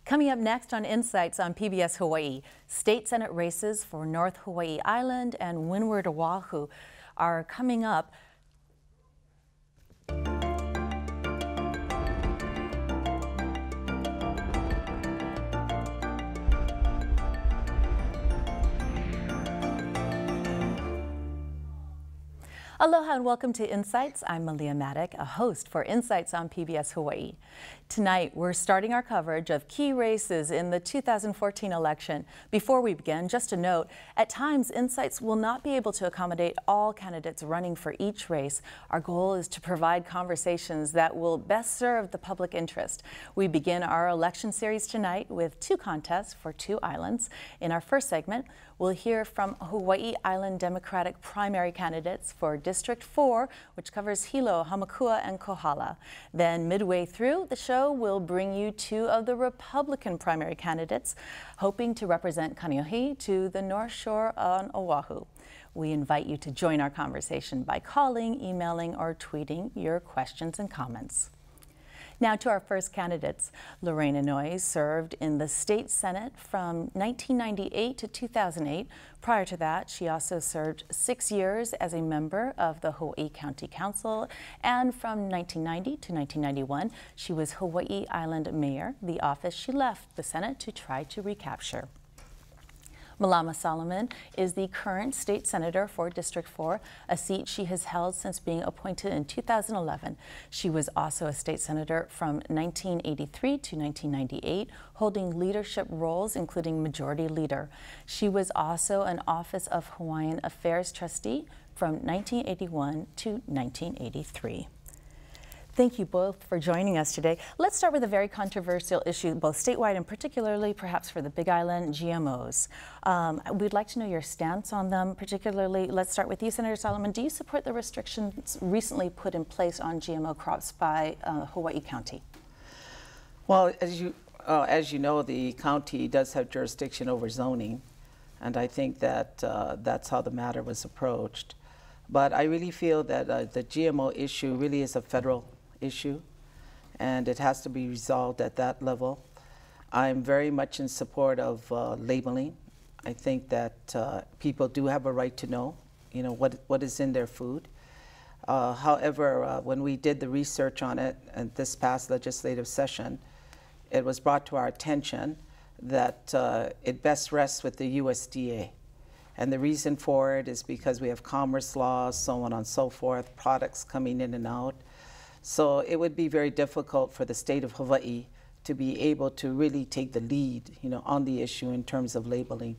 Coming up next on Insights on PBS Hawaii, state senate races for North Hawai'i Island and Windward Oahu are coming up. Aloha and welcome to Insights. I'm Malia Maddock, a host for Insights on PBS Hawaii. Tonight, we're starting our coverage of key races in the 2014 election. Before we begin, just a note, at times, Insights will not be able to accommodate all candidates running for each race. Our goal is to provide conversations that will best serve the public interest. We begin our election series tonight with two contests for two islands. In our first segment, we'll hear from Hawai'i Island Democratic primary candidates for District 4, which covers Hilo, Hamakua, and Kohala. Then midway through the show, we'll bring you two of the Republican primary candidates hoping to represent Kaneohe to the North Shore on Oahu. We invite you to join our conversation by calling, emailing, or tweeting your questions and comments. Now to our first candidates. Lorraine Inouye served in the state senate from 1998 to 2008. Prior to that, she also served 6 years as a member of the Hawaii County Council, and from 1990 to 1991, she was Hawai'i Island Mayor, the office she left the Senate to try to recapture. Malama Solomon is the current state senator for District 4, a seat she has held since being appointed in 2011. She was also a state senator from 1983 to 1998, holding leadership roles including majority leader. She was also an Office of Hawaiian Affairs trustee from 1981 to 1983. Thank you both for joining us today. Let's start with a very controversial issue, both statewide and particularly perhaps for the Big Island, GMOs. We'd like to know your stance on them, particularly, let's start with you, Senator Solomon. Do you support the restrictions recently put in place on GMO crops by Hawaii County? Well, as you know, the county does have jurisdiction over zoning, and I think that that's how the matter was approached. But I really feel that the GMO issue really is a federal issue, and it has to be resolved at that level. I'm very much in support of labeling. I think that people do have a right to know, what is in their food. However, when we did the research on it in this past legislative session, it was brought to our attention that it best rests with the USDA. And the reason for it is because we have commerce laws, so on and so forth, products coming in and out. So it would be very difficult for the state of Hawaii to be able to really take the lead, on the issue in terms of labeling.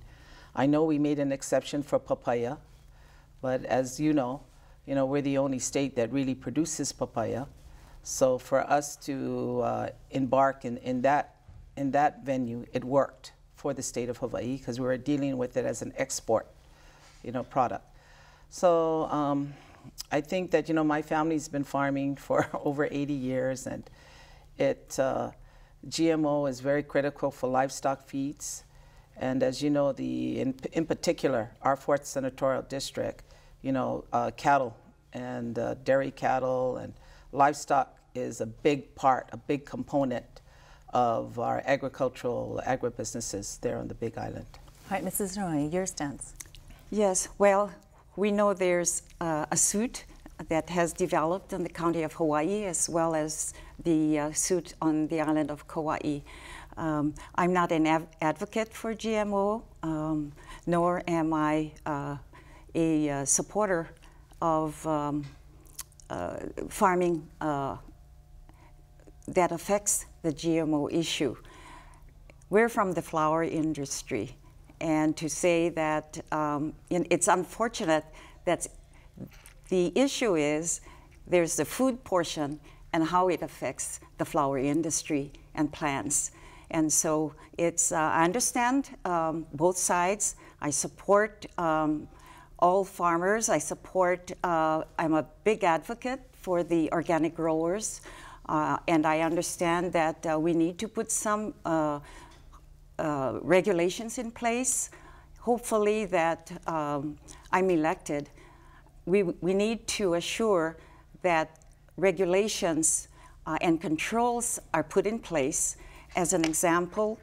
I know we made an exception for papaya, but as you know, we're the only state that really produces papaya. So for us to embark in that venue, it worked for the state of Hawaii because we were dealing with it as an export, product. So I think that, my family's been farming for over 80 years, and GMO is very critical for livestock feeds. And as you know, in particular, our 4th Senatorial District, cattle and dairy cattle and livestock is a big part, a big component of our agribusinesses there on the Big Island. All right, Mrs. Inouye, your stance. Yes, well, we know there's a suit that has developed in the county of Hawaii as well as the suit on the island of Kauai. I'm not an advocate for GMO, nor am I a supporter of farming that affects the GMO issue. We're from the flower industry, and to say that it's unfortunate that the issue is there's the food portion and how it affects the flower industry and plants. And so I understand both sides. I support all farmers. I'm a big advocate for the organic growers. And I understand that we need to put some regulations in place. Hopefully that I'm elected, we need to assure that regulations and controls are put in place As an example,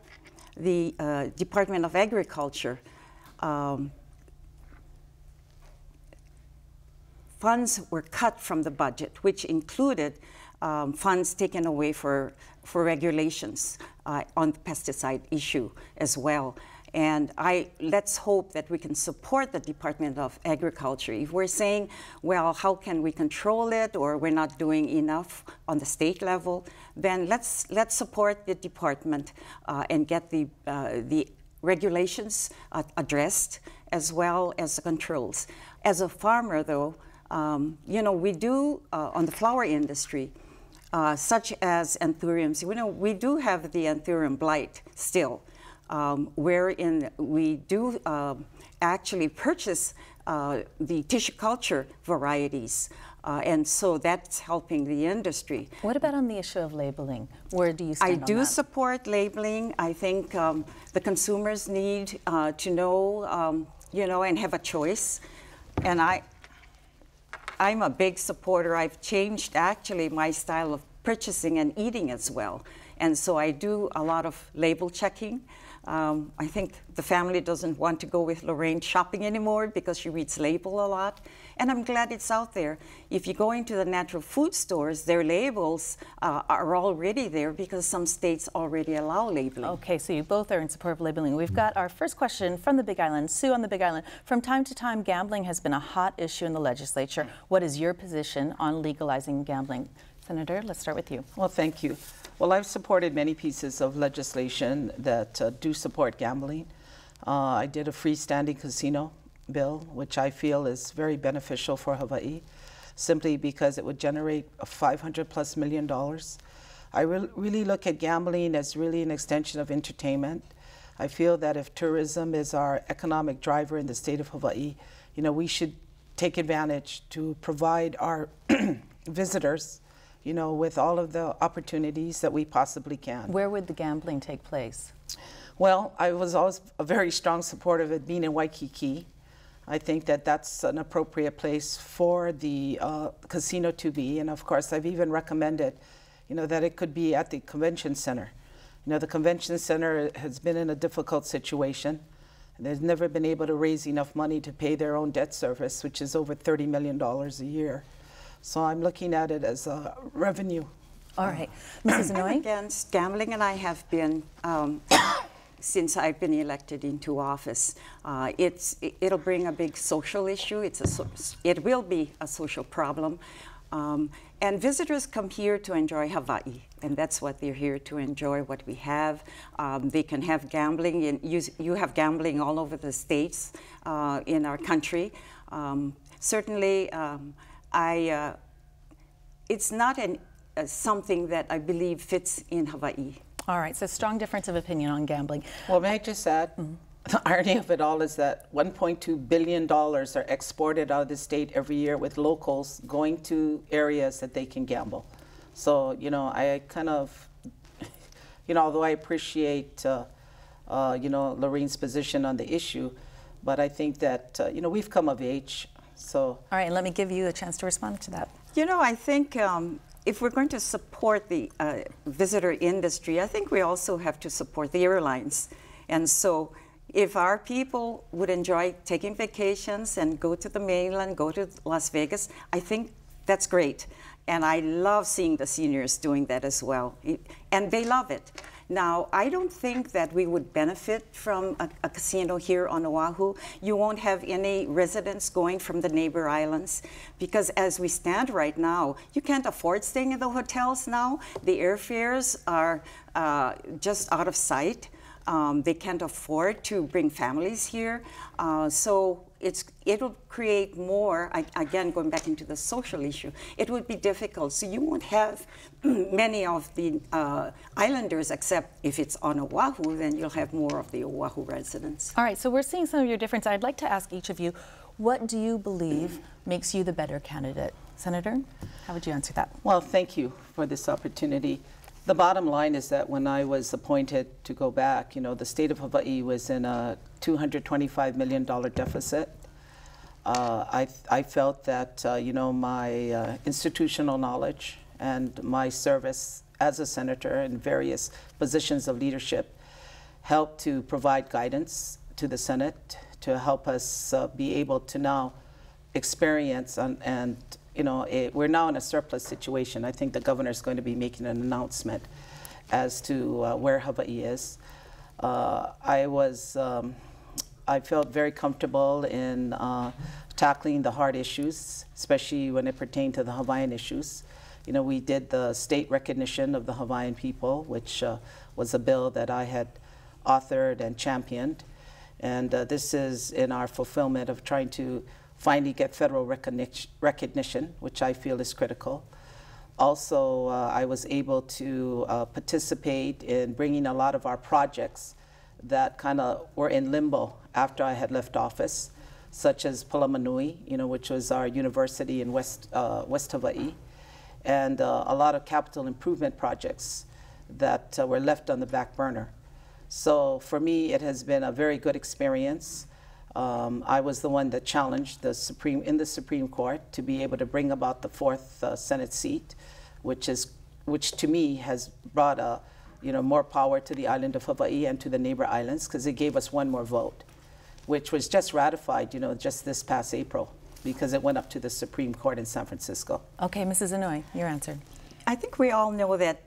the Department of Agriculture funds were cut from the budget, which included funds taken away for regulations on the pesticide issue as well. And let's hope that we can support the Department of Agriculture. If we're saying, well, how can we control it, or we're not doing enough on the state level, then let's support the department and get the regulations addressed as well as the controls. As a farmer, though, you know, we do on the flower industry, such as anthuriums. You know, we do have the anthurium blight still. Wherein we do actually purchase the tissue culture varieties. And so that's helping the industry. What about on the issue of labeling? Where do you stand on that? I do support labeling. I think the consumers need to know, you know, and have a choice. And I'm a big supporter. I've changed actually my style of purchasing and eating as well. And so I do a lot of label checking. I think the family doesn't want to go with Lorraine shopping anymore because she reads label a lot. And I'm glad it's out there. If you go into the natural food stores, their labels are already there because some states already allow labeling. Okay, so you both are in support of labeling. We've got our first question from the Big Island. Sue on the Big Island. From time to time, gambling has been a hot issue in the legislature. What is your position on legalizing gambling? Senator, let's start with you. Well, thank you. Well, I've supported many pieces of legislation that do support gambling. I did a freestanding casino bill, which I feel is very beneficial for Hawaii, simply because it would generate $500+ million. I really look at gambling as really an extension of entertainment. I feel that if tourism is our economic driver in the state of Hawaii, you know, we should take advantage to provide our visitors, you know, with all of the opportunities that we possibly can. Where would the gambling take place? Well, I was always a very strong supporter of it being in Waikiki. I think that that's an appropriate place for the casino to be. And of course, I've even recommended, you know, that it could be at the convention center. You know, the convention center has been in a difficult situation. They've never been able to raise enough money to pay their own debt service, which is over $30 million a year. So I'm looking at it as a revenue. All right. Mrs. Inouye? I'm against gambling, and I have been since I've been elected into office. It'll bring a big social issue. It will be a social problem. And visitors come here to enjoy Hawaii, and that's what they're here to enjoy, what we have. They can have gambling, and you have gambling all over the states in our country. Certainly, it's not something that I believe fits in Hawaii. All right, so strong difference of opinion on gambling. Well, may I just add, the irony of it all is that $1.2 billion are exported out of the state every year with locals going to areas that they can gamble. So, you know, I kind of, you know, although I appreciate, you know, Lorraine's position on the issue, but I think that, you know, we've come of age. So. All right, let me give you a chance to respond to that. You know, I think if we're going to support the visitor industry, I think we also have to support the airlines. And so if our people would enjoy taking vacations and go to the mainland, go to Las Vegas, I think that's great. And I love seeing the seniors doing that as well. And they love it. Now, I don't think that we would benefit from a casino here on Oahu. You won't have any residents going from the neighbor islands because as we stand right now, you can't afford staying in the hotels now. The airfares are just out of sight. They can't afford to bring families here. So it'll create more, again, going back into the social issue, it would be difficult. So you won't have many of the islanders, except if it's on Oahu, then you'll have more of the Oahu residents. All right, so we're seeing some of your difference. I'd like to ask each of you, what do you believe makes you the better candidate? Senator, how would you answer that? Well, thank you for this opportunity. The bottom line is that when I was appointed to go back, you know, the state of Hawaii was in a $225 million deficit. I felt that, you know, my institutional knowledge and my service as a senator in various positions of leadership, helped to provide guidance to the Senate to help us be able to now experience and you know, we're now in a surplus situation. I think the governor is going to be making an announcement as to where Hawaii is. I felt very comfortable in tackling the hard issues, especially when it pertained to the Hawaiian issues. You know, we did the state recognition of the Hawaiian people, which was a bill that I had authored and championed. And this is in our fulfillment of trying to finally get federal recognition, which I feel is critical. Also, I was able to participate in bringing a lot of our projects that kind of were in limbo after I had left office, such as Inouye, you know, which was our university in West Hawaii, and a lot of capital improvement projects that were left on the back burner. So for me, it has been a very good experience. I was the one that challenged the Supreme Court to be able to bring about the 4th Senate seat, which to me has brought more power to the island of Hawaii and to the neighbor islands, because it gave us one more vote, which was just ratified, you know, just this past April, because it went up to the Supreme Court in San Francisco. Okay, Mrs. Inouye, your answer. I think we all know that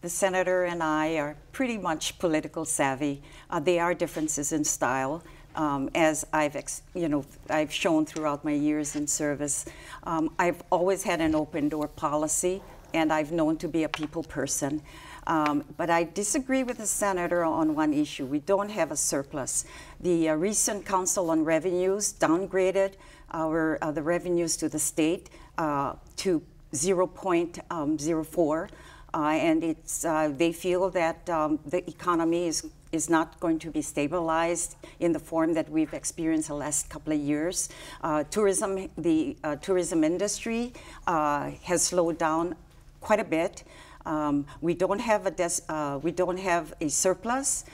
the senator and I are pretty much political savvy. There are differences in style. As I've shown throughout my years in service. I've always had an open door policy, and I've known to be a people person. But I disagree with the senator on one issue. We don't have a surplus. The recent Council on Revenues downgraded the revenues to the state to 0.04. And they feel that the economy is not going to be stabilized in the form that we've experienced the last couple of years. The tourism industry has slowed down quite a bit. We don't have a surplus.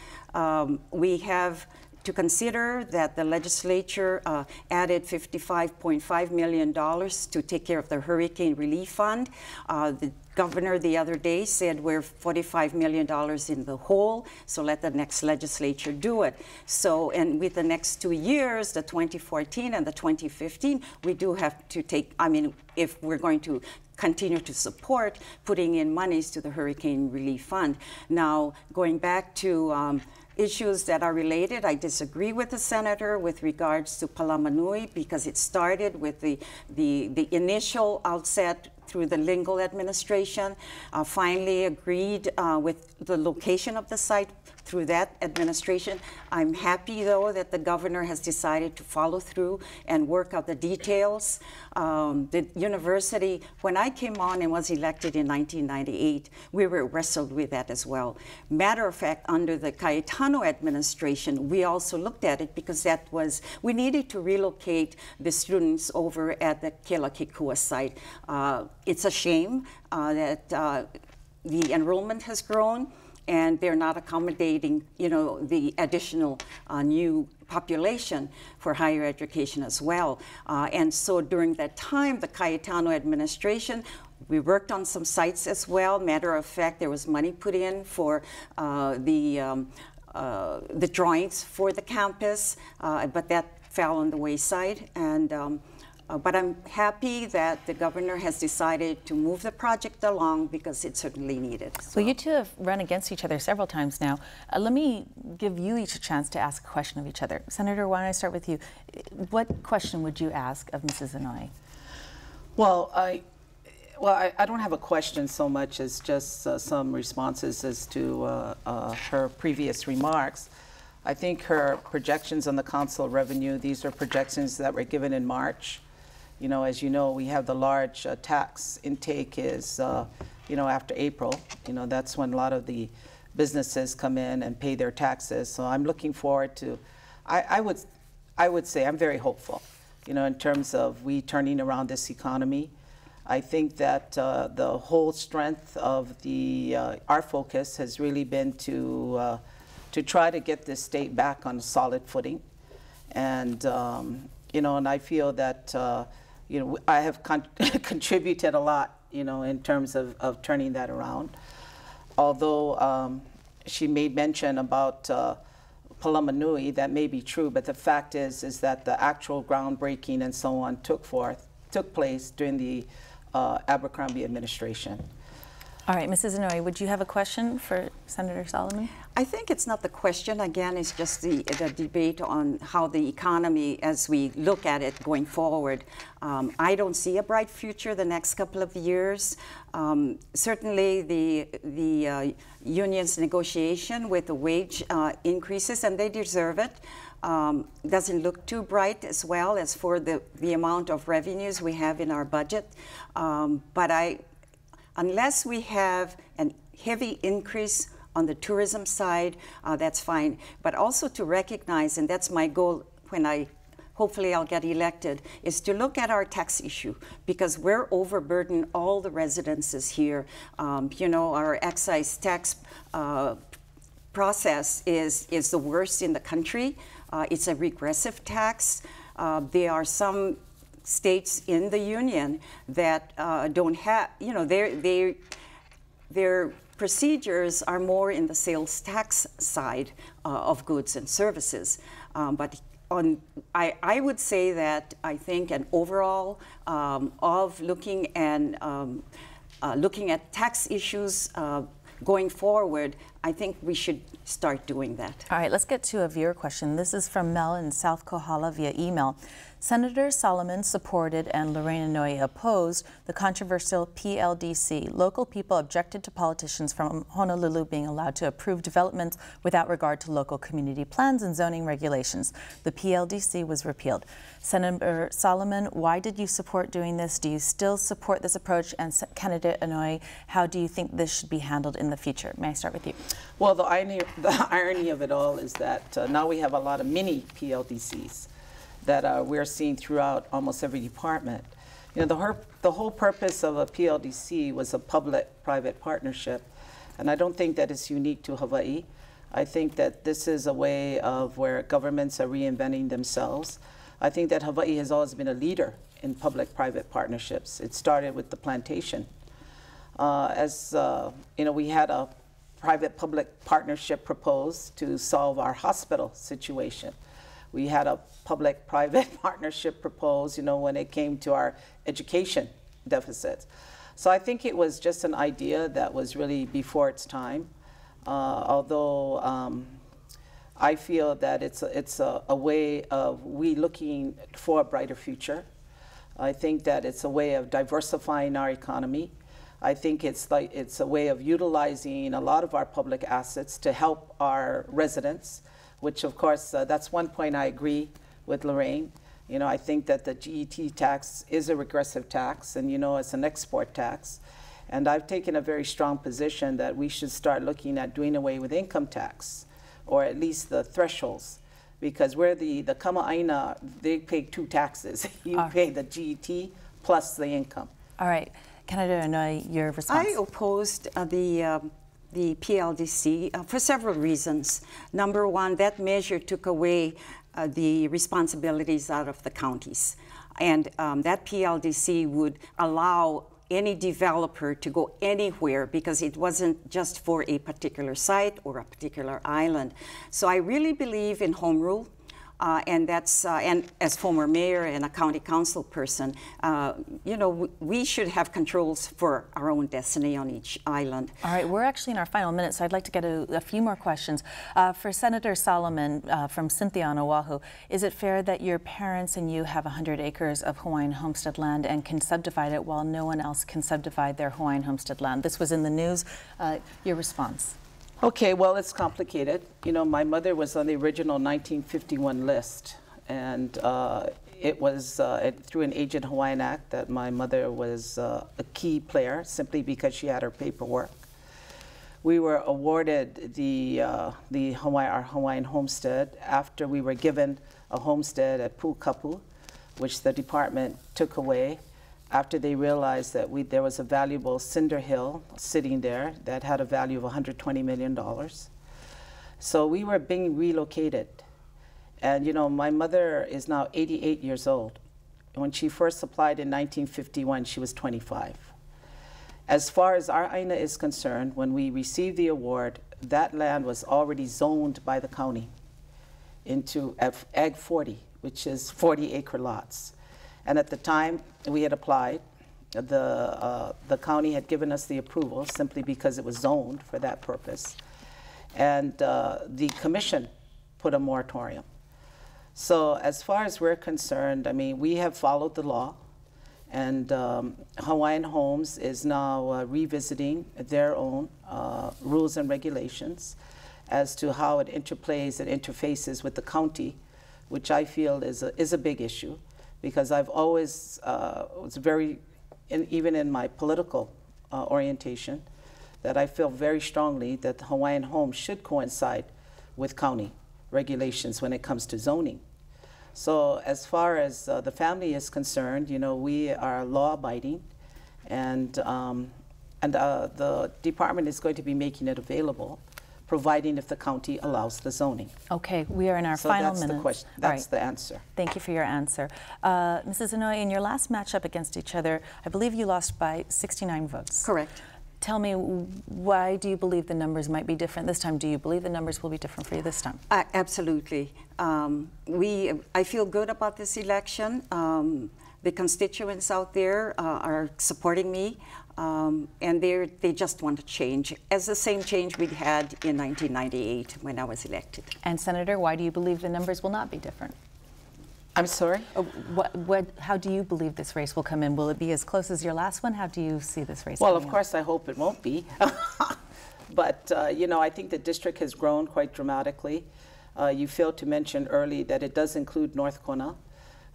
We have to consider that the legislature added $55.5 million to take care of the Hurricane Relief Fund. The governor the other day said we're $45 million in the hole, so let the next legislature do it. So, and with the next 2 years, the 2014 and the 2015, we do have to take, I mean, if we're going to continue to support putting in monies to the Hurricane Relief Fund. Now, going back to issues that are related, I disagree with the senator with regards to Inouye, because it started with the initial outset through the Lingle administration, finally agreed with the location of the site through that administration. I'm happy, though, that the governor has decided to follow through and work out the details. The university, when I came on and was elected in 1998, we were wrestled with that as well. Matter of fact, under the Cayetano administration, we also looked at it because we needed to relocate the students over at the Kealakekua site. It's a shame that the enrollment has grown, and they're not accommodating, you know, the additional new population for higher education as well. And so during that time, the Cayetano administration, we worked on some sites as well. Matter of fact, there was money put in for the drawings for the campus, but that fell on the wayside. And but I'm happy that the governor has decided to move the project along because it's certainly needed. Well, you two have run against each other several times now. Let me give you each a chance to ask a question of each other. Senator, why don't I start with you? What question would you ask of Mrs. Inouye? Well, I don't have a question so much as just some responses as to her previous remarks. I think her projections on the council revenue, these are projections that were given in March. You know, as you know, we have the large tax intake is, you know, after April. You know, that's when a lot of the businesses come in and pay their taxes. So I'm looking forward to, I would say I'm very hopeful, you know, in terms of we turning around this economy. I think that the whole strength of our focus has really been to try to get this state back on a solid footing. And, you know, and I feel that, you know, I have contributed a lot, you know, in terms of turning that around. although she made mention about Palama Nui, that may be true, but the fact is that the actual groundbreaking and so on took place during the Abercrombie administration. All right, Mrs. Inouye, would you have a question for Senator Solomon? I think it's not the question. Again, it's just the debate on how the economy, as we look at it going forward. I don't see a bright future the next couple of years. Certainly, the union's negotiation with the wage increases, and they deserve it, doesn't look too bright as well as for the amount of revenues we have in our budget. But unless we have a heavy increase on the tourism side, that's fine. But also to recognize, and that's my goal when hopefully I'll get elected, is to look at our tax issue, because we're overburdened all the residences here. You know, our excise tax process is the worst in the country. It's a regressive tax. There are some states in the union that don't have, you know, their procedures are more in the sales tax side of goods and services. But I would say that I think an overall of looking at tax issues going forward, I think we should start doing that. All right, let's get to a viewer question. This is from Mel in South Kohala via email. Senator Solomon supported and Lorraine and Inouye opposed the controversial PLDC. Local people objected to politicians from Honolulu being allowed to approve developments without regard to local community plans and zoning regulations. The PLDC was repealed. Senator Solomon, why did you support doing this? Do you still support this approach? And candidate Inouye, how do you think this should be handled in the future? May I start with you? Well, the irony of it all is that now we have a lot of mini PLDCs that we're seeing throughout almost every department. You know, the whole purpose of a PLDC was a public-private partnership, and I don't think that it's unique to Hawaii. I think that this is a way of where governments are reinventing themselves. I think that Hawaii has always been a leader in public-private partnerships. It started with the plantation. You know, we had a private-public partnership proposed to solve our hospital situation. We had a public-private partnership proposed, you know, when it came to our education deficits. So I think it was just an idea that was really before its time. Although I feel that it's a way of we looking for a brighter future. I think that it's a way of diversifying our economy. I think it's a way of utilizing a lot of our public assets to help our residents, which of course, that's one point I agree with Lorraine. You know, I think that the GET tax is a regressive tax, and you know, it's an export tax. And I've taken a very strong position that we should start looking at doing away with income tax, or at least the thresholds, because we're the Kama'aina, they pay two taxes. You pay the GET plus the income. All right, Candidate Inouye, your response. I opposed the PLDC for several reasons. Number one, that measure took away the responsibilities out of the counties. And that PLDC would allow any developer to go anywhere because it wasn't just for a particular site or a particular island. So I really believe in home rule. And that's and as former mayor and a county council person, you know, we should have controls for our own destiny on each island. All right, we're actually in our final minute, so I'd like to get a few more questions. For Senator Solomon from Cynthia on Oahu, is it fair that your parents and you have 100 acres of Hawaiian homestead land and can subdivide it while no one else can subdivide their Hawaiian homestead land? This was in the news. Your response? Okay, well, it's complicated. You know, my mother was on the original 1951 list, and it was through an Agent Hawaiian Act that my mother was a key player simply because she had her paperwork. We were awarded our Hawaiian homestead after we were given a homestead at Pu'ukapu, which the department took away after they realized that there was a valuable cinder hill sitting there that had a value of $120 million. So we were being relocated. And you know, my mother is now 88 years old. When she first applied in 1951, she was 25. As far as our INA is concerned, when we received the award, that land was already zoned by the county into Ag 40, which is 40-acre lots. And at the time we had applied, the county had given us the approval simply because it was zoned for that purpose. And the commission put a moratorium. So as far as we're concerned, I mean, we have followed the law, and Hawaiian Homes is now revisiting their own rules and regulations as to how it interplays and interfaces with the county, which I feel is a big issue, because I've always was very, even in my political orientation, that I feel very strongly that the Hawaiian Homes should coincide with county regulations when it comes to zoning. So as far as the family is concerned, you know, we are law-abiding, and the department is going to be making it available, providing if the county allows the zoning. Okay, we are in our final minutes. So that's the question. That's the answer. Thank you for your answer. Mrs. Inouye, in your last matchup against each other, I believe you lost by 69 votes. Correct. Tell me, why do you believe the numbers might be different this time? Do you believe the numbers will be different for you this time? Absolutely. I feel good about this election. The constituents out there are supporting me, and they just want to change, as the same change we had in 1998 when I was elected. And Senator, why do you believe the numbers will not be different? I'm sorry? How do you believe this race will come in? Will it be as close as your last one? How do you see this race Well, coming of in? course, I hope it won't be. But, you know, I think the district has grown quite dramatically. You failed to mention early that it does include North Kona.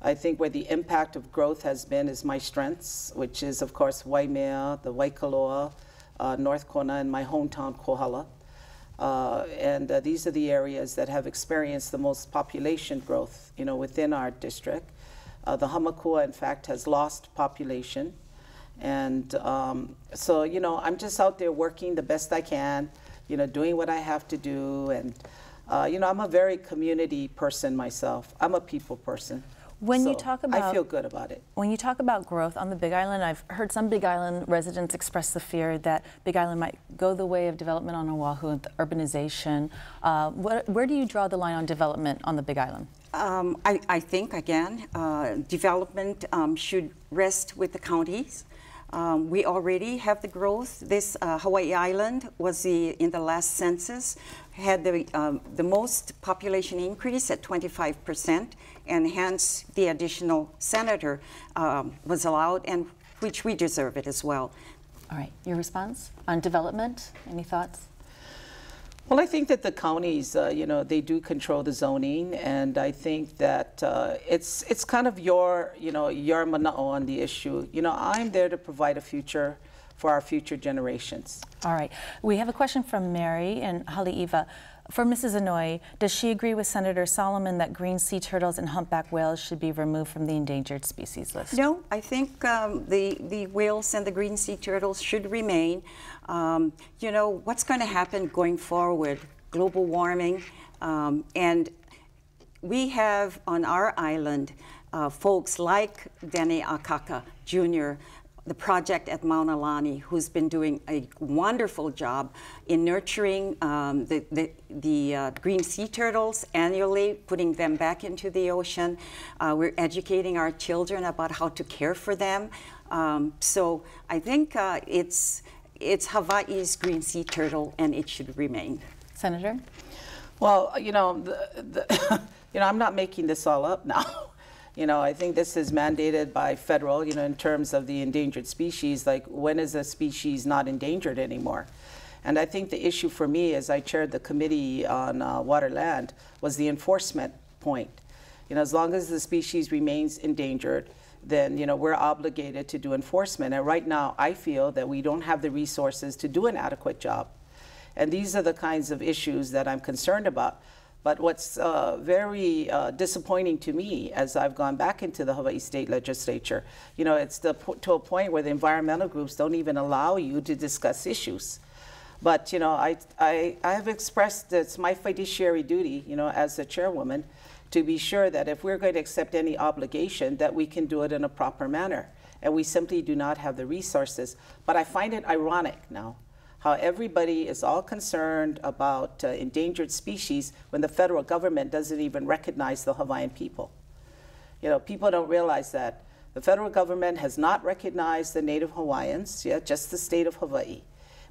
I think where the impact of growth has been is my strengths, which is, of course, Waimea, the Waikoloa, North Kona, and my hometown, Kohala. These are the areas that have experienced the most population growth, you know, within our district. The Hamakua, in fact, has lost population. And so, you know, I'm just out there working the best I can, you know, doing what I have to do. And, you know, I'm a very community person myself. I'm a people person. When so you talk about, I feel good about it. When you talk about growth on the Big Island, I've heard some Big Island residents express the fear that Big Island might go the way of development on Oahu and urbanization. Where do you draw the line on development on the Big Island? I think, again, development should rest with the counties. We already have the growth. This Hawaii Island was in the last census, had the most population increase at 25%, and hence the additional senator was allowed, and which we deserve it as well. All right, your response on development, any thoughts? Well, I think that the counties, you know, they do control the zoning, and I think that it's kind of your mana'o on the issue. You know, I'm there to provide a future for our future generations. All right. We have a question from Mary in Haleiwa. For Mrs. Inouye, does she agree with Senator Solomon that green sea turtles and humpback whales should be removed from the endangered species list? No, I think the whales and the green sea turtles should remain. You know, what's going to happen going forward? Global warming, and we have on our island folks like Dene Akaka Jr., the project at Mauna Lani, who's been doing a wonderful job in nurturing the green sea turtles annually, putting them back into the ocean. We're educating our children about how to care for them. So I think it's Hawaii's green sea turtle, and it should remain. Senator? Well, you know, you know, I'm not making this all up now. You know, I think this is mandated by federal, you know, in terms of the endangered species, like when is a species not endangered anymore? And I think the issue for me, as I chaired the committee on waterland, was the enforcement point. You know, as long as the species remains endangered, then, you know, we're obligated to do enforcement. And right now, I feel that we don't have the resources to do an adequate job. And these are the kinds of issues that I'm concerned about. But what's very disappointing to me as I've gone back into the Hawaii State Legislature, you know, it's to a point where the environmental groups don't even allow you to discuss issues. But, you know, I have expressed that it's my fiduciary duty, you know, as a chairwoman, to be sure that if we're going to accept any obligation, that we can do it in a proper manner. and we simply do not have the resources. But I find it ironic now how everybody is all concerned about endangered species when the federal government doesn't even recognize the Hawaiian people. You know, people don't realize that the federal government has not recognized the Native Hawaiians, just the state of Hawaii,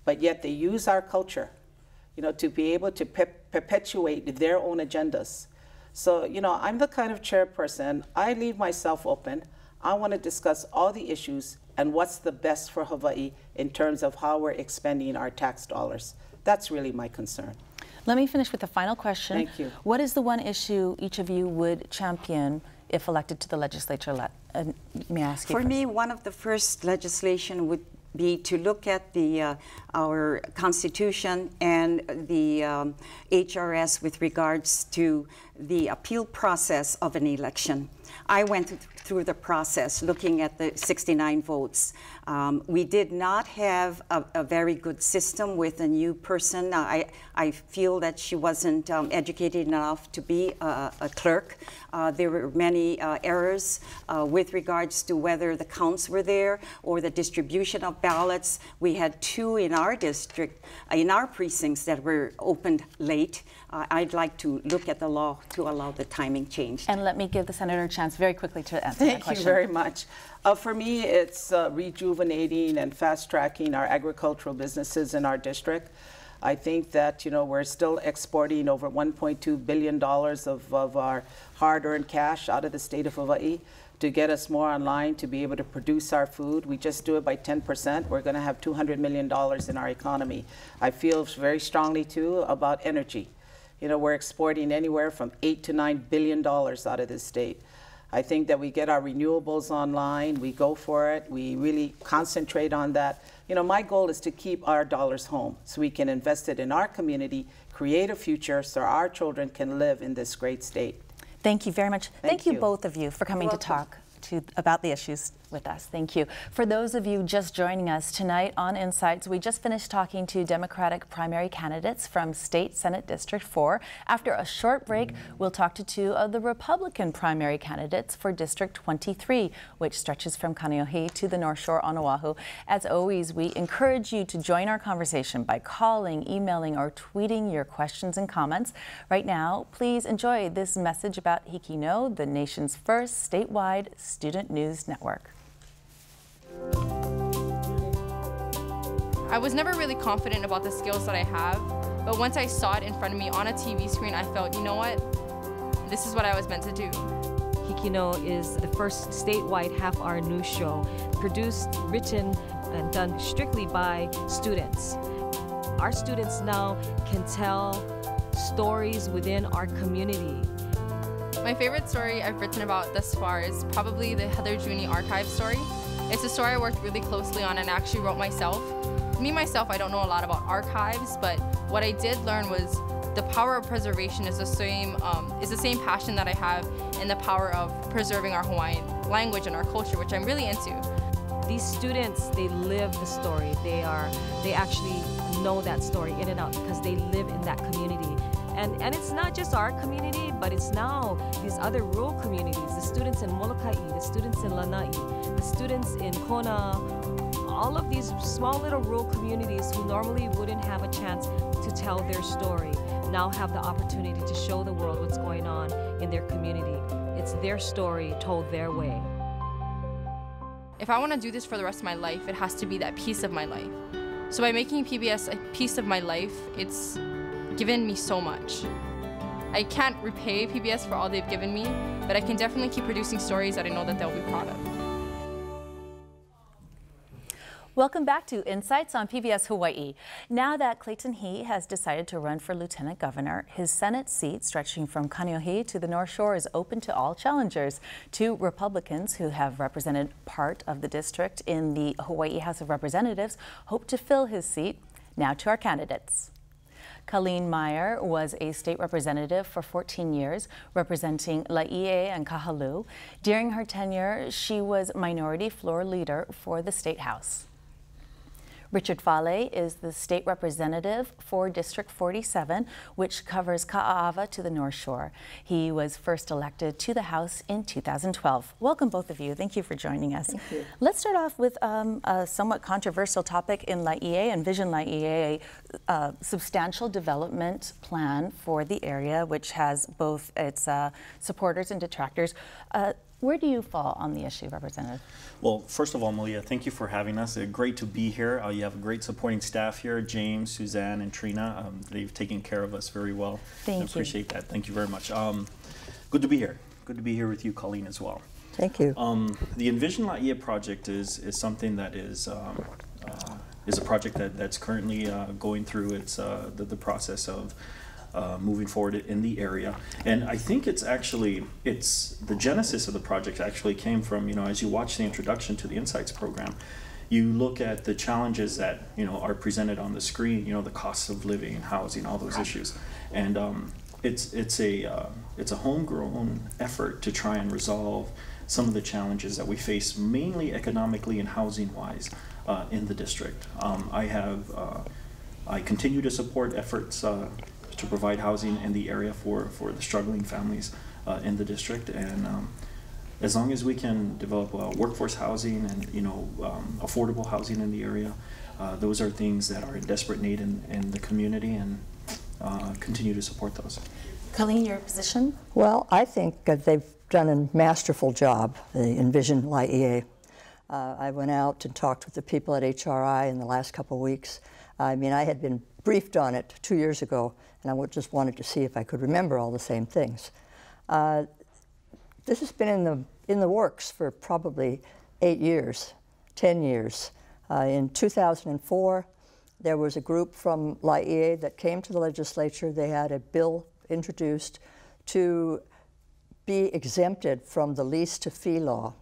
but yet they use our culture, you know, to be able to perpetuate their own agendas. So, you know, I'm the kind of chairperson, I leave myself open. I want to discuss all the issues and what's the best for Hawaii in terms of how we're expending our tax dollars. That's really my concern. Let me finish with the final question. Thank you. What is the one issue each of you would champion if elected to the legislature? May I ask you For first? me, one of the first legislation would be to look at the our Constitution and the HRS with regards to the appeal process of an election. I went through the process looking at the 69 votes. We did not have a very good system with a new person. I feel that she wasn't educated enough to be a clerk. There were many errors with regards to whether the counts were there or the distribution of ballots. We had 2 in our district, in our precincts, that were opened late. I'd like to look at the law to allow the timing change. And let me give the Senator a chance very quickly to answer that question. Thank you very much. For me, it's rejuvenating and fast-tracking our agricultural businesses in our district. I think that, you know, we're still exporting over $1.2 billion of our hard-earned cash out of the state of Hawaii to get us more online to be able to produce our food. We just do it by 10%. We're going to have $200 million in our economy. I feel very strongly, too, about energy. You know, we're exporting anywhere from $8 to $9 billion out of this state. I think that we get our renewables online, we go for it, we really concentrate on that. You know, my goal is to keep our dollars home so we can invest it in our community, create a future so our children can live in this great state. Thank you very much. Thank you both of you for coming You're to talk about the issues with us. Thank you. For those of you just joining us tonight on Insights, we just finished talking to Democratic primary candidates from State Senate District 4. After a short break, we'll talk to 2 of the Republican primary candidates for District 23, which stretches from Kaneohe to the North Shore on Oahu. As always, we encourage you to join our conversation by calling, emailing, or tweeting your questions and comments. Right now, please enjoy this message about Hikino, the nation's first statewide student news network. I was never really confident about the skills that I have, but once I saw it in front of me on a TV screen, I felt, you know what, this is what I was meant to do. Hikino is the first statewide half-hour news show, produced, written, and done strictly by students. Our students now can tell stories within our community. My favorite story I've written about thus far is probably the Heather Juni archive story. It's a story I worked really closely on and actually wrote myself. Me, myself, I don't know a lot about archives, but what I did learn was the power of preservation is the same passion that I have in the power of preserving our Hawaiian language and our culture, which I'm really into. These students, they live the story. They actually know that story in and out because they live in that community. And it's not just our community, but it's now these other rural communities, the students in Molokai, the students in Lanai, the students in Kona, all of these small little rural communities who normally wouldn't have a chance to tell their story now have the opportunity to show the world what's going on in their community. It's their story told their way. If I want to do this for the rest of my life, it has to be that piece of my life. So by making PBS a piece of my life, it's given me so much. I can't repay PBS for all they've given me, but I can definitely keep producing stories that I know that they'll be proud of. Welcome back to Insights on PBS Hawaii. Now that Clayton He has decided to run for Lieutenant Governor, his Senate seat stretching from Kaneohe to the North Shore is open to all challengers. 2 Republicans who have represented part of the district in the Hawaii House of Representatives hope to fill his seat. Now to our candidates. Colleen Meyer was a state representative for 14 years, representing Laie and Kahalu. During her tenure, she was minority floor leader for the State House. Richard Fale is the state representative for District 47, which covers Ka'ava to the North Shore. He was first elected to the House in 2012. Welcome, both of you. Thank you for joining us. Thank you. Let's start off with a somewhat controversial topic in Laie. Envision Laie, a substantial development plan for the area, which has both its supporters and detractors. Where do you fall on the issue, Representative? Well, first of all, Malia, thank you for having us. Great to be here. You have a great supporting staff here, James, Suzanne, and Trina. They've taken care of us very well. Thank you. I appreciate that. Thank you very much. Good to be here. Good to be here with you, Colleen, as well. Thank you. The Envision Laie project is something that is a project that's currently going through the process of moving forward in the area. And I think it's the genesis of the project actually came from, as you watch the introduction to the Insights program, you look at the challenges that, are presented on the screen, the costs of living, housing, all those issues. And it's a homegrown effort to try and resolve some of the challenges that we face, mainly economically and housing-wise, in the district. I continue to support efforts to provide housing in the area for the struggling families in the district, and as long as we can develop workforce housing and affordable housing in the area, those are things that are in desperate need in the community, and continue to support those. Colleen, your position? Well, I think they've done a masterful job, the Envision Laie. I went out and talked with the people at HRI in the last couple of weeks. I mean, I had been briefed on it 2 years ago, and I just wanted to see if I could remember all the same things. This has been in the works for probably 8 years, 10 years. In 2004, there was a group from Laie that came to the legislature. They had a bill introduced to be exempted from the lease to fee law.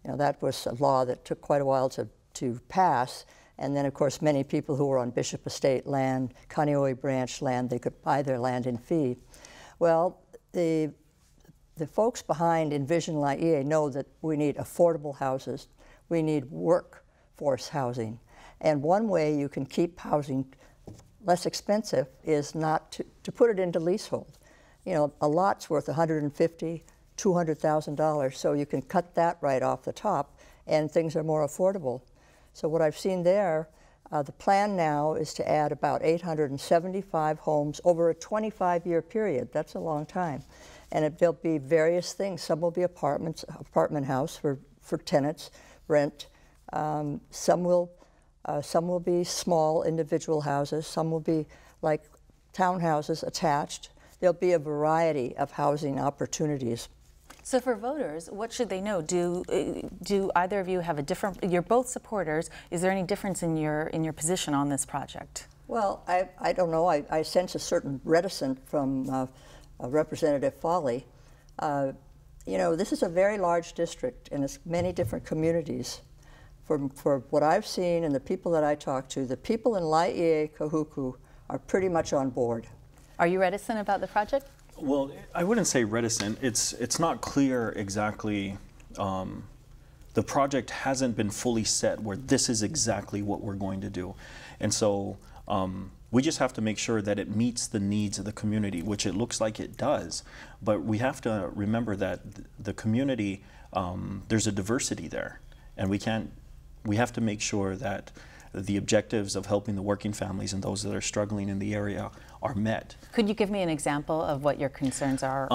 That was a law that took quite a while to pass. And then, of course, many people who were on Bishop Estate land, Kaneohe branch land, they could buy their land in fee. Well, the folks behind Envision Laie know that we need affordable houses. We need workforce housing. And one way you can keep housing less expensive is not to put it into leasehold. A lot's worth $150,000, $200,000, so you can cut that right off the top, and things are more affordable. So what I've seen there, the plan now is to add about 875 homes over a 25-year period. That's a long time. And there'll be various things. Some will be apartment house for tenants, rent. Some will be small individual houses. Some will be like townhouses attached. There'll be a variety of housing opportunities. So for voters, what should they know? Do either of you have a different? You're both supporters. Is there any difference in your position on this project? Well, I don't know. I sense a certain reticence from Representative Fale. This is a very large district, and it's many different communities. For what I've seen and the people that I talk to, the people in Laie, Kahuku are pretty much on board. Are you reticent about the project? Well, I wouldn't say reticent. It's not clear exactly. The project hasn't been fully set where this is exactly what we're going to do. And so we just have to make sure that it meets the needs of the community, which it looks like it does. But we have to remember that the community, there's a diversity there. And we have to make sure that the objectives of helping the working families and those that are struggling in the area are met. Could you give me an example of what your concerns are?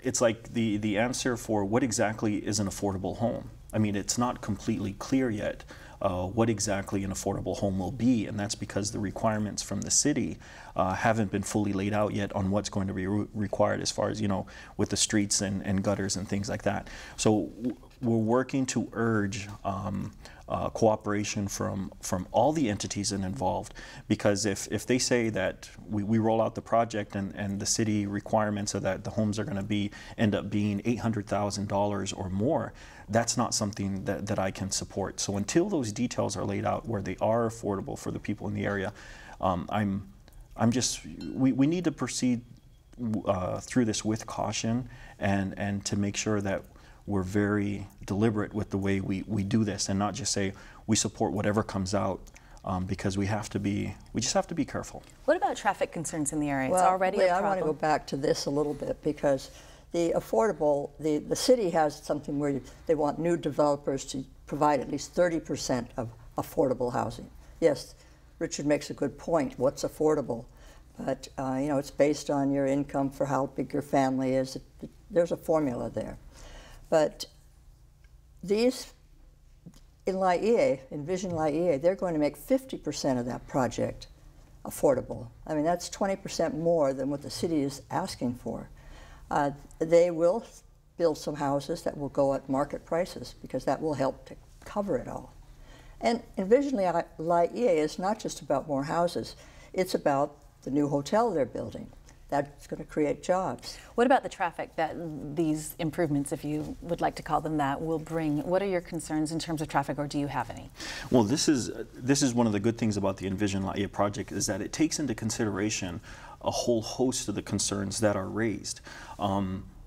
It's like the answer for what exactly is an affordable home. I mean, it's not completely clear yet what exactly an affordable home will be, and that's because the requirements from the city haven't been fully laid out yet on what's going to be required as far as, with the streets and gutters and things like that. So we're working to urge cooperation from all the entities involved, because if they say that we roll out the project and the city requirements are that the homes are going to end up being $800,000 or more, that's not something that I can support. So until those details are laid out where they are affordable for the people in the area, we need to proceed through this with caution and to make sure that we're very deliberate with the way we do this, and not just say we support whatever comes out because we just have to be careful. What about traffic concerns in the area? It's Well, already a problem. I want to go back to this a little bit because the city has something where they want new developers to provide at least 30% of affordable housing. Yes, Richard makes a good point. What's affordable? But you know, it's based on your income for how big your family is. There's a formula there. But these in Laie, Envision Laie, they're going to make 50% of that project affordable. I mean, that's 20% more than what the city is asking for. They will build some houses that will go at market prices because that will help to cover it all. And Envision Laie is not just about more houses. It's about the new hotel they're building. That's going to create jobs. What about the traffic that these improvements, if you would like to call them that, will bring? What are your concerns in terms of traffic, or do you have any? Well, this is one of the good things about the Envision Laie project, is that it takes into consideration a whole host of the concerns that are raised,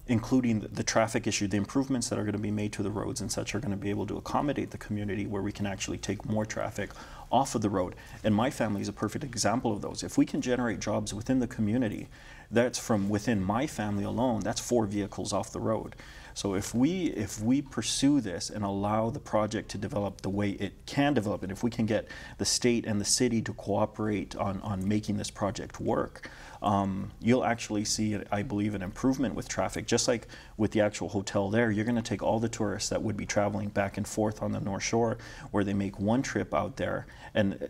including the traffic issue. The improvements that are going to be made to the roads and such are going to be able to accommodate the community where we can actually take more traffic off of the road. And my family is a perfect example of those. If we can generate jobs within the community, that's from within my family alone, that's 4 vehicles off the road. So if we pursue this and allow the project to develop the way it can develop, and if we can get the state and the city to cooperate on making this project work, you'll actually see, I believe, an improvement with traffic. Just like with the actual hotel there, you're going to take all the tourists that would be traveling back and forth on the North Shore, where they make one trip out there, and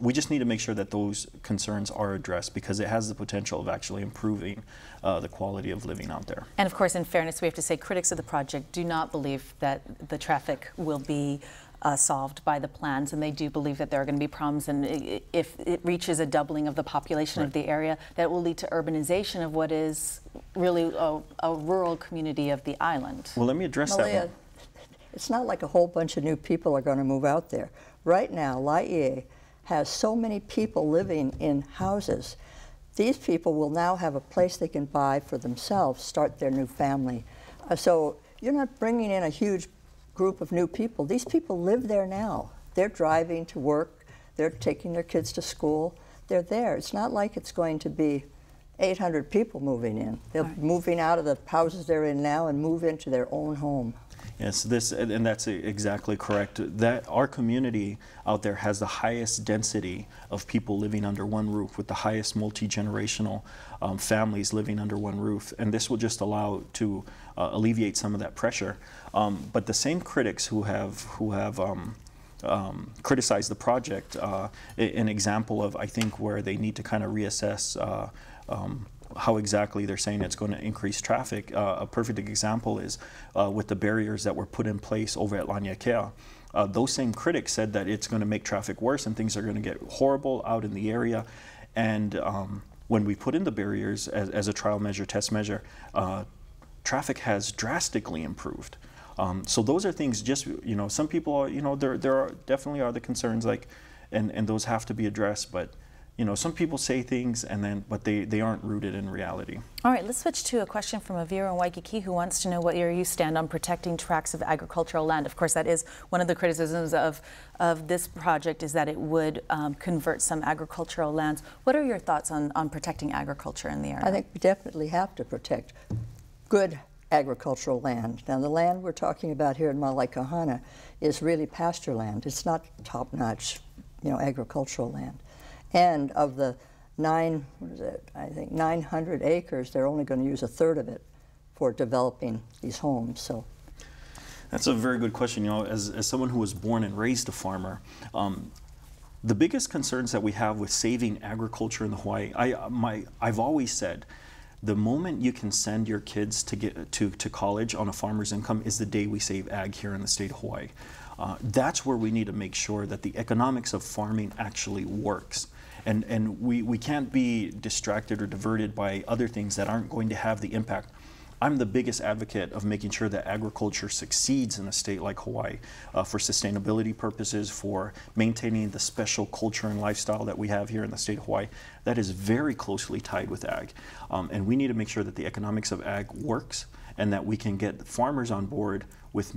we just need to make sure that those concerns are addressed, because it has the potential of actually improving the quality of living out there. And of course, in fairness, we have to say critics of the project do not believe that the traffic will be solved by the plans, and they do believe that there are going to be problems, and if it reaches a doubling of the population of the area, that will lead to urbanization of what is really a rural community of the island. Well, let me address Malia, that. It's not like a whole bunch of new people are going to move out there. Right now, Laie has so many people living in houses. These people will now have a place they can buy for themselves, start their new family. So you're not bringing in a huge group of new people. These people live there now. They're driving to work. They're taking their kids to school. They're there. It's not like it's going to be 800 people moving in. They're moving out of the houses they're in now and move into their own home. Yes, and that's exactly correct. That our community out there has the highest density of people living under one roof, with the highest multi-generational families living under one roof, and this will just allow to alleviate some of that pressure. But the same critics who have criticized the project, an example of, I think, where they need to kind of reassess how exactly they're saying it's going to increase traffic. A perfect example is with the barriers that were put in place over at Laniakea. Those same critics said that it's going to make traffic worse and things are going to get horrible out in the area. And when we put in the barriers as a trial measure, test measure, traffic has drastically improved. So those are things, just, you know, some people are, you know, there are definitely are the concerns, like, and those have to be addressed, but you know, some people say things but they aren't rooted in reality. All right, let's switch to a question from Avira in Waikiki, who wants to know where you stand on protecting tracts of agricultural land. Of course, that is one of the criticisms of this project, is that it would convert some agricultural lands. What are your thoughts on protecting agriculture in the area? I think we definitely have to protect good agricultural land. Now, the land we're talking about here in Malaikahana is really pasture land. It's not top-notch, you know, agricultural land. And of the 900 acres, they're only going to use 1/3 of it for developing these homes. So that's a very good question. You know, as someone who was born and raised a farmer, the biggest concerns that we have with saving agriculture in the Hawaii, I've always said, the moment you can send your kids to get to college on a farmer's income is the day we save ag here in the state of Hawaii. That's where we need to make sure that the economics of farming actually works. And we can't be distracted or diverted by other things that aren't going to have the impact. I'm the biggest advocate of making sure that agriculture succeeds in a state like Hawaii for sustainability purposes, for maintaining the special culture and lifestyle that we have here in the state of Hawaii. That is very closely tied with ag. And we need to make sure that the economics of ag works, and that we can get farmers on board with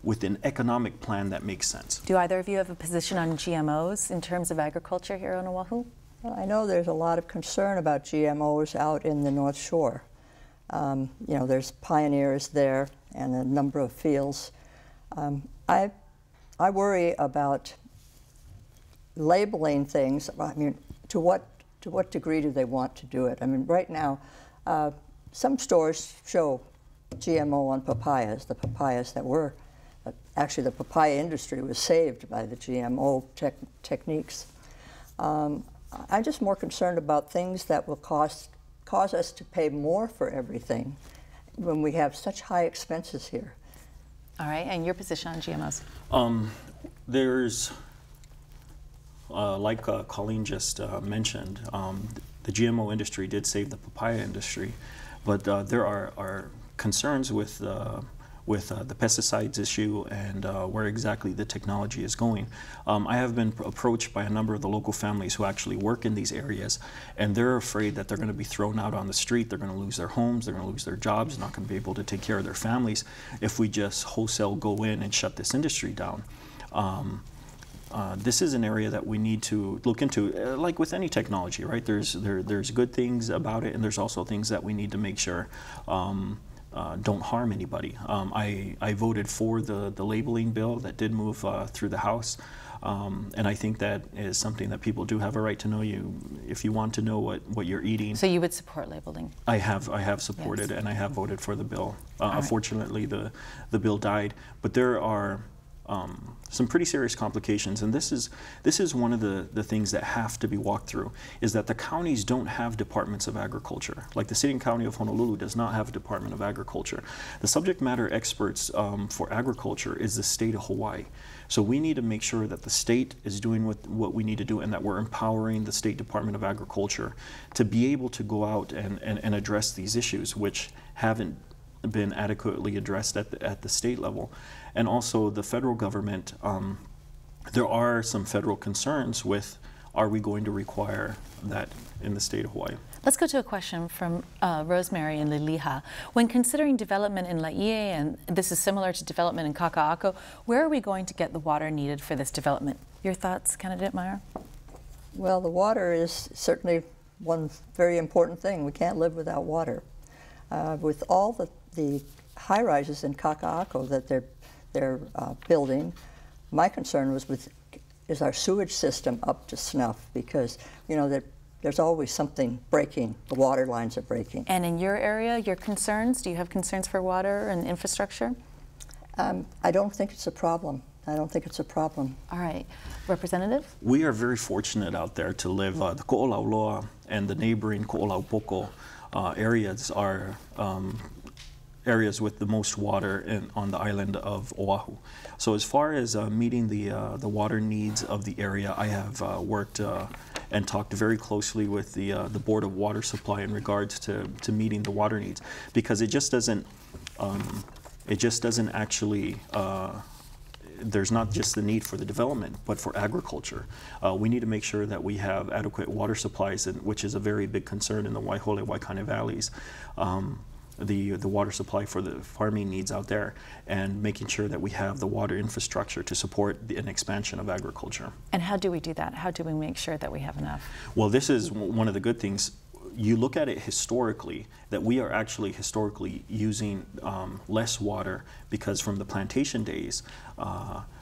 with an economic plan that makes sense. Do either of you have a position on GMOs in terms of agriculture here on Oahu? Well, I know there's a lot of concern about GMOs out in the North Shore. You know, there's pioneers there and a number of fields. I worry about labeling things. I mean, to what degree do they want to do it? I mean, right now, some stores show GMO on papayas, the papayas that were, actually the papaya industry was saved by the GMO techniques. I'm just more concerned about things that will cause us to pay more for everything when we have such high expenses here. All right, and your position on GMOs? There's, like Colleen just mentioned, the GMO industry did save the papaya industry, but there are concerns with the pesticides issue and where exactly the technology is going. I have been approached by a number of the local families who actually work in these areas, and they're afraid that they're going to be thrown out on the street, they're going to lose their homes, they're going to lose their jobs, not going to be able to take care of their families if we just wholesale go in and shut this industry down. This is an area that we need to look into, like with any technology, right? There's good things about it, and there's also things that we need to make sure don't harm anybody. I voted for the labeling bill that did move through the House, and I think that is something that people do have a right to know. If you want to know what you're eating. So you would support labeling? I have supported, yes. And I have voted for the bill. Right. Unfortunately, the bill died, but there are some pretty serious complications, and this is one of the things that have to be walked through, is that the counties don't have departments of agriculture. Like the city and county of Honolulu does not have a department of agriculture. The subject matter experts for agriculture is the state of Hawaii. So we need to make sure that the state is doing what we need to do, and that we're empowering the State Department of Agriculture to be able to go out and address these issues, which haven't been adequately addressed at the state level. And also the federal government, there are some federal concerns with, are we going to require that in the state of Hawaii? Let's go to a question from Rosemary in Liliha. When considering development in Laie, and this is similar to development in Kaka'ako, where are we going to get the water needed for this development? Your thoughts, Candidate Meyer? Well, the water is certainly one very important thing. We can't live without water. With all the high-rises in Kaka'ako that they're building, my concern was is our sewage system up to snuff, because you know there's always something breaking. The water lines are breaking. And in your area, your concerns? Do you have concerns for water and infrastructure? I don't think it's a problem. I don't think it's a problem. All right. Representative? We are very fortunate out there to live. The Ko'olauloa and the neighboring Ko'olaupoko areas are areas with the most water on the island of Oahu. So as far as meeting the water needs of the area, I have worked and talked very closely with the Board of Water Supply in regards to meeting the water needs, because it just doesn't actually there's not just the need for the development, but for agriculture. We need to make sure that we have adequate water supplies, which is a very big concern in the Waihole, Waikane valleys. The water supply for the farming needs out there, and making sure that we have the water infrastructure to support an expansion of agriculture. And how do we do that? How do we make sure that we have enough? Well, this is one of the good things. You look at it historically, that we are actually historically using less water, because from the plantation days,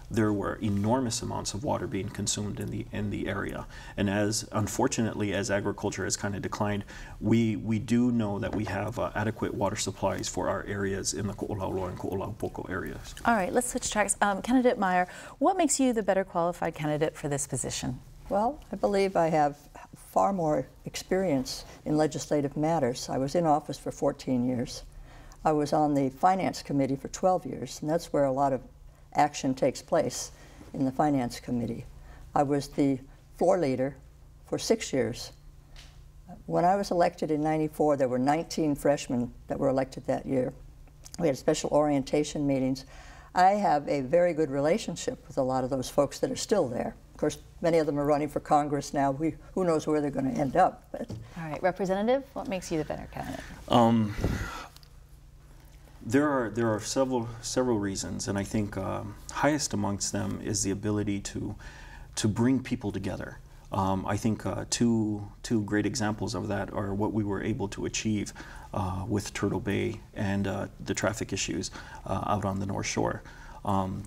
there were enormous amounts of water being consumed in the area. And unfortunately, as agriculture has kind of declined, we do know that we have adequate water supplies for our areas in the Ko'olauloa and Ko'olaupoko areas. All right, let's switch tracks. Candidate Meyer, what makes you the better qualified candidate for this position? Well, I believe I have far more experience in legislative matters. I was in office for 14 years. I was on the Finance Committee for 12 years, and that's where a lot of action takes place, in the Finance Committee. I was the floor leader for 6 years. When I was elected in '94, there were 19 freshmen that were elected that year. We had special orientation meetings. I have a very good relationship with a lot of those folks that are still there. Of course, many of them are running for Congress now. Who knows where they're going to end up. But. All right, Representative, what makes you the better candidate? There are several reasons, and I think highest amongst them is the ability to bring people together. I think two great examples of that are what we were able to achieve with Turtle Bay and the traffic issues out on the North Shore.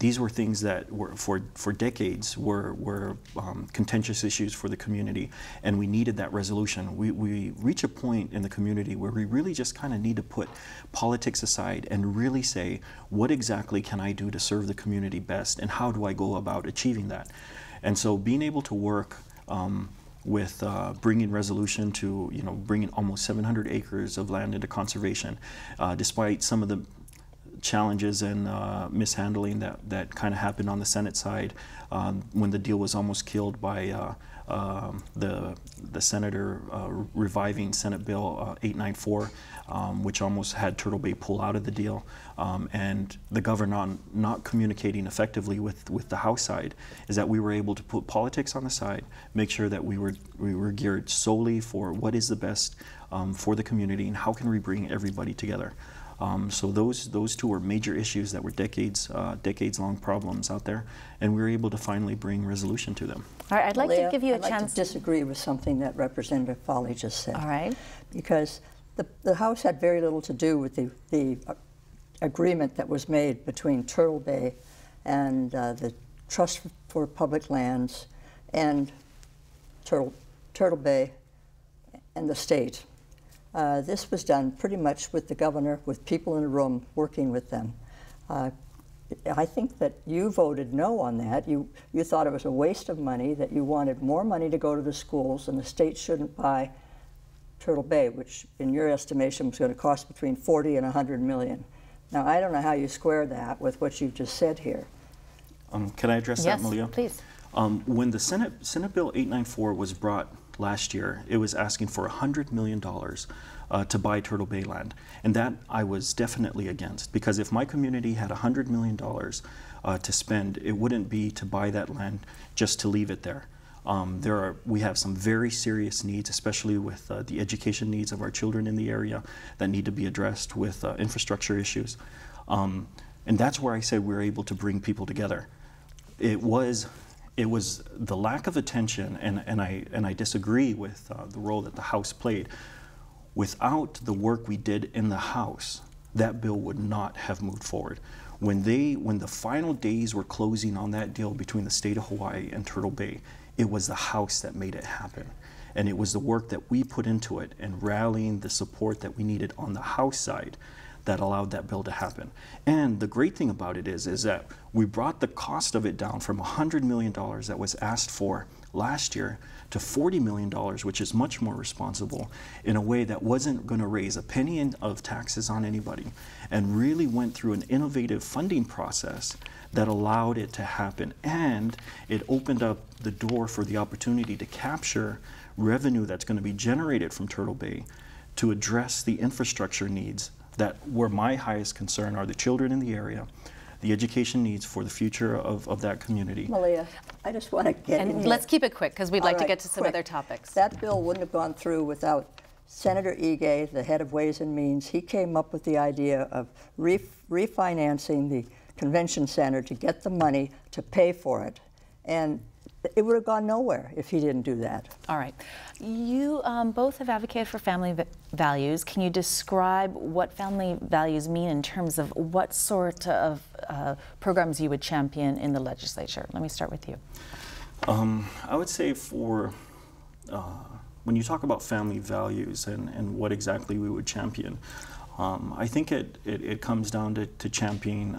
These were things that were for decades were contentious issues for the community, and we needed that resolution. We reach a point in the community where we really just kind of need to put politics aside and really say, what exactly can I do to serve the community best, and how do I go about achieving that? And so being able to work with bringing resolution to, bringing almost 700 acres of land into conservation, despite some of the challenges and mishandling that kind of happened on the Senate side when the deal was almost killed by the senator reviving Senate Bill 894, which almost had Turtle Bay pull out of the deal, and the governor not communicating effectively with the House side, is that we were able to put politics on the side, make sure that we were geared solely for what is the best for the community and how can we bring everybody together. So those two were major issues that were decades-long problems out there, and we were able to finally bring resolution to them. All right, I'd like to give you a chance. I'd like to disagree with something that Representative Fale just said. All right. Because the House had very little to do with the agreement that was made between Turtle Bay and the Trust for Public Lands and Turtle Bay and the state. This was done pretty much with the governor, with people in the room working with them. I think that you voted no on that. You thought it was a waste of money, that you wanted more money to go to the schools, and the state shouldn't buy Turtle Bay, which in your estimation was going to cost between 40 and 100 million. Now, I don't know how you square that with what you've just said here. Can I address that, Malia? Yes, please. When the Senate Bill 894 was brought last year, it was asking for $100 million to buy Turtle Bay land. And that I was definitely against, because if my community had $100 million to spend, it wouldn't be to buy that land just to leave it there. We have some very serious needs, especially with the education needs of our children in the area that need to be addressed with infrastructure issues. And that's where I said we were able to bring people together. It was the lack of attention, and I disagree with the role that the House played. Without the work we did in the House, that bill would not have moved forward. When the final days were closing on that deal between the state of Hawaii and Turtle Bay, it was the House that made it happen. And it was the work that we put into it and rallying the support that we needed on the House side that allowed that bill to happen. And the great thing about it is that we brought the cost of it down from $100 million that was asked for last year to $40 million, which is much more responsible, in a way that wasn't going to raise a penny of taxes on anybody, and really went through an innovative funding process that allowed it to happen. And it opened up the door for the opportunity to capture revenue that's going to be generated from Turtle Bay to address the infrastructure needs that were my highest concern, are the children in the area, the education needs for the future of that community. Malia, I just want to get in here. Let's keep it quick, because we'd like to get to some other topics. That bill wouldn't have gone through without Senator Inouye, the head of Ways and Means. He came up with the idea of refinancing the convention center to get the money to pay for it. And it would have gone nowhere if he didn't do that. All right. You both have advocated for family values. Can you describe what family values mean in terms of what sort of programs you would champion in the legislature? Let me start with you. I would say for when you talk about family values and what exactly we would champion, I think it comes down to championing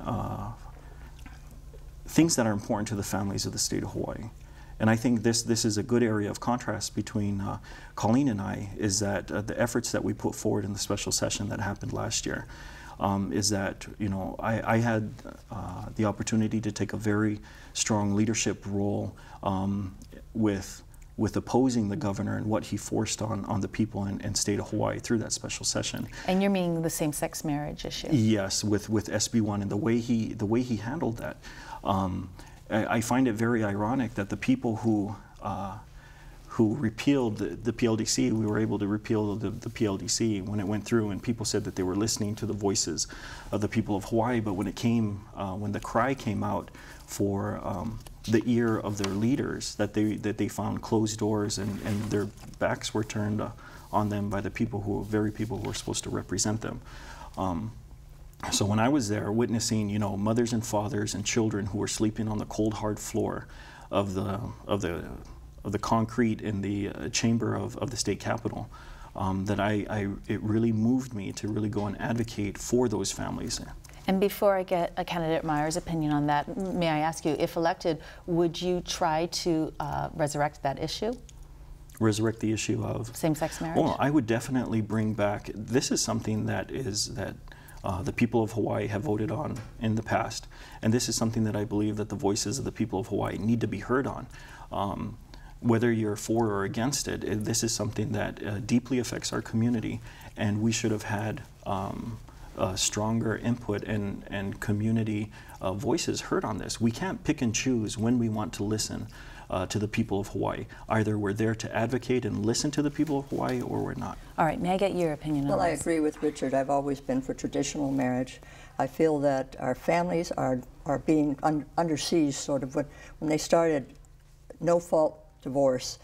things that are important to the families of the state of Hawaii. And I think this is a good area of contrast between Colleen and I, is that the efforts that we put forward in the special session that happened last year, is that, I had the opportunity to take a very strong leadership role with opposing the governor and what he forced on the people in state of Hawaii through that special session. And you're meaning the same-sex marriage issue? Yes, with SB1 and the way he handled that. I find it very ironic that the people who who repealed the PLDC. We were able to repeal the PLDC when it went through, and people said that they were listening to the voices of the people of Hawaii. But when it came, when the cry came out for the ear of their leaders, that they found closed doors and their backs were turned on them by the very people who were supposed to represent them. So when I was there witnessing, you know, mothers and fathers and children who were sleeping on the cold, hard floor of the concrete in the chamber of the state capitol, that it really moved me to really go and advocate for those families. And before I get a candidate Meyer's opinion on that, may I ask you, if elected, would you try to resurrect that issue? Resurrect the issue of same-sex marriage? Well, I would definitely bring back. This is something that the people of Hawaii have voted on in the past, and this is something that I believe that the voices of the people of Hawaii need to be heard on. Whether you're for or against it, this is something that deeply affects our community, and we should have had stronger input and community voices heard on this. We can't pick and choose when we want to listen to the people of Hawaii. Either we're there to advocate and listen to the people of Hawaii, or we're not. All right, may I get your opinion on this? Well, I agree with Richard. I've always been for traditional marriage. I feel that our families are being under siege, sort of. When they started no-fault divorce,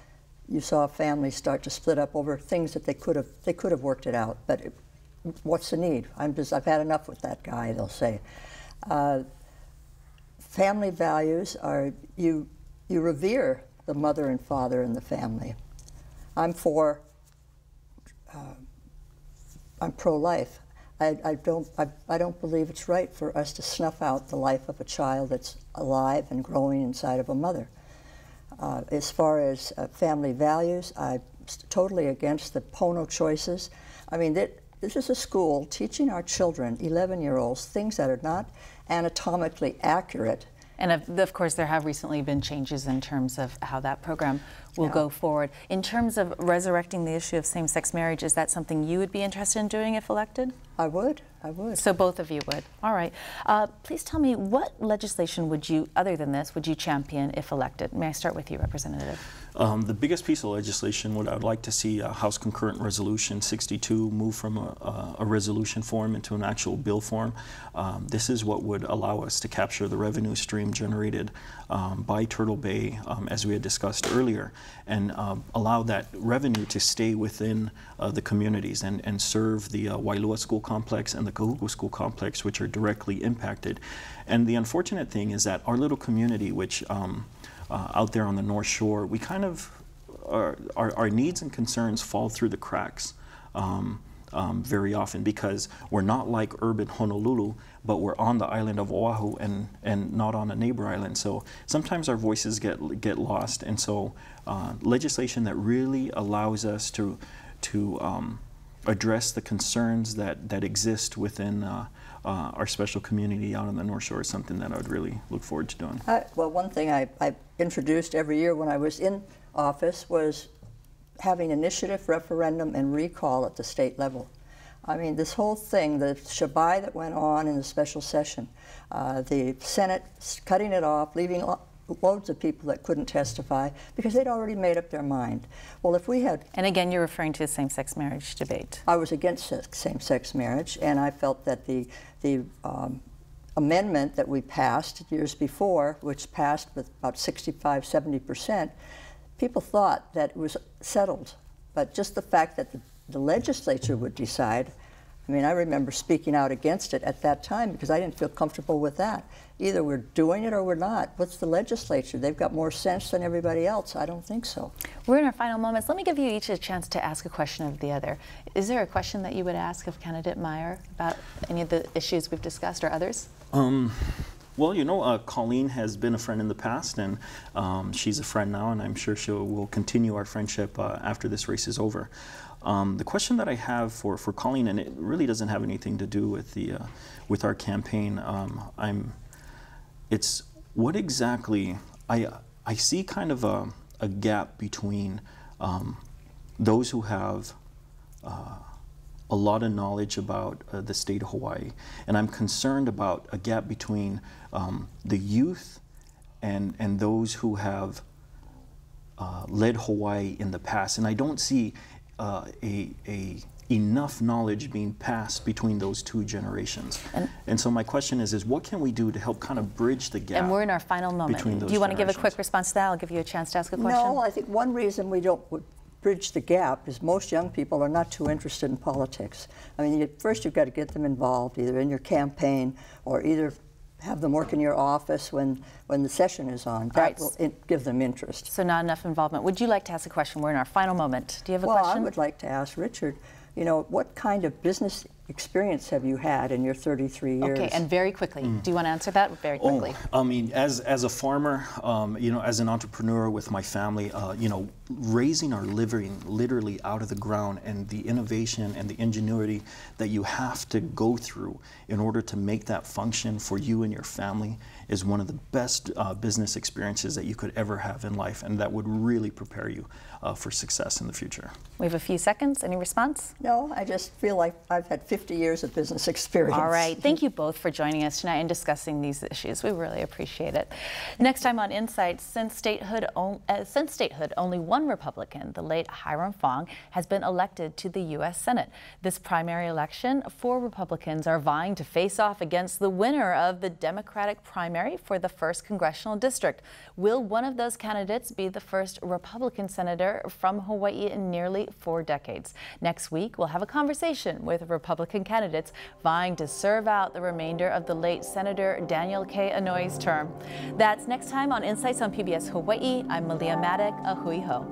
you saw families start to split up over things that they could have worked it out. But what's the need? I've had enough with that guy, they'll say. Family values are you revere the mother and father in the family. I'm pro-life. I don't believe it's right for us to snuff out the life of a child that's alive and growing inside of a mother. As far as family values, I'm totally against the Pono choices. I mean, this is a school teaching our children, 11-year-olds, things that are not anatomically accurate. And of course, there have recently been changes in terms of how that program will go forward. In terms of resurrecting the issue of same-sex marriage, is that something you would be interested in doing if elected? I would. So both of you would. All right. Please tell me, what legislation would you, other than this, would you champion if elected? May I start with you, Representative? The biggest piece of legislation, what I would like to see House Concurrent Resolution 62 move from a resolution form into an actual bill form. This is what would allow us to capture the revenue stream generated by Turtle Bay, as we had discussed earlier, and allow that revenue to stay within the communities and serve the Wailua School Complex and the Kahuku School Complex, which are directly impacted. And the unfortunate thing is that our little community, which out there on the North Shore, we kind of, our needs and concerns fall through the cracks very often, because we're not like urban Honolulu, but we're on the island of Oahu and not on a neighbor island. So sometimes our voices get lost, and so legislation that really allows us to address the concerns that exist within our special community out on the North Shore is something that I would really look forward to doing. Well, one thing I introduced every year when I was in office was having initiative, referendum, and recall at the state level. I mean, this whole thing, the shabai that went on in the special session, the Senate cutting it off, leaving loads of people that couldn't testify because they'd already made up their mind. Well, if we had... And again, you're referring to the same-sex marriage debate. I was against same-sex marriage, and I felt that the amendment that we passed years before, which passed with about 65–70%, people thought that it was settled. But just the fact that the legislature would decide, I mean, I remember speaking out against it at that time because I didn't feel comfortable with that. Either we're doing it or we're not. What's the legislature? They've got more sense than everybody else. I don't think so. We're in our final moments. Let me give you each a chance to ask a question of the other. Is there a question that you would ask of candidate Meyer about any of the issues we've discussed or others? Well, you know, Colleen has been a friend in the past, and she's a friend now, and I'm sure we'll continue our friendship after this race is over. The question that I have for Colleen, and it really doesn't have anything to do with with our campaign. It's what exactly I see kind of a gap between those who have a lot of knowledge about the state of Hawaii, and I'm concerned about a gap between the youth and those who have led Hawaii in the past, and I don't see enough knowledge being passed between those two generations. And so my question is what can we do to help kind of bridge the gap? And we're in our final moment. Do you want to give a quick response to that? I'll give you a chance to ask a question. No, I think one reason we don't bridge the gap is most young people are not too interested in politics. I mean, first you've got to get them involved, either in your campaign or either have them work in your office when the session is on. That will give them interest. So not enough involvement. Would you like to ask a question? We're in our final moment. Do you have a question? Well, I would like to ask Richard, you know, what kind of business experience have you had in your 33 years? Okay, and very quickly. Do you want to answer that very quickly? I mean, as a farmer, you know, as an entrepreneur with my family, you know, raising our living literally out of the ground, and the innovation and the ingenuity that you have to go through in order to make that function for you and your family is one of the best business experiences that you could ever have in life, and that would really prepare you for success in the future. We have a few seconds. Any response? No, I just feel like I've had 50 years of business experience. All right. Thank you both for joining us tonight and discussing these issues. We really appreciate it. Next time on Insights, since statehood, only one Republican, the late Hiram Fong, has been elected to the U.S. Senate. This primary election, 4 Republicans are vying to face off against the winner of the Democratic primary for the 1st Congressional District. Will one of those candidates be the first Republican senator from Hawaii in nearly 4 decades? Next week, we'll have a conversation with Republican candidates vying to serve out the remainder of the late Senator Daniel K. Inouye's term. That's next time on Insights on PBS Hawaii. I'm Malia Maddock. A hui ho.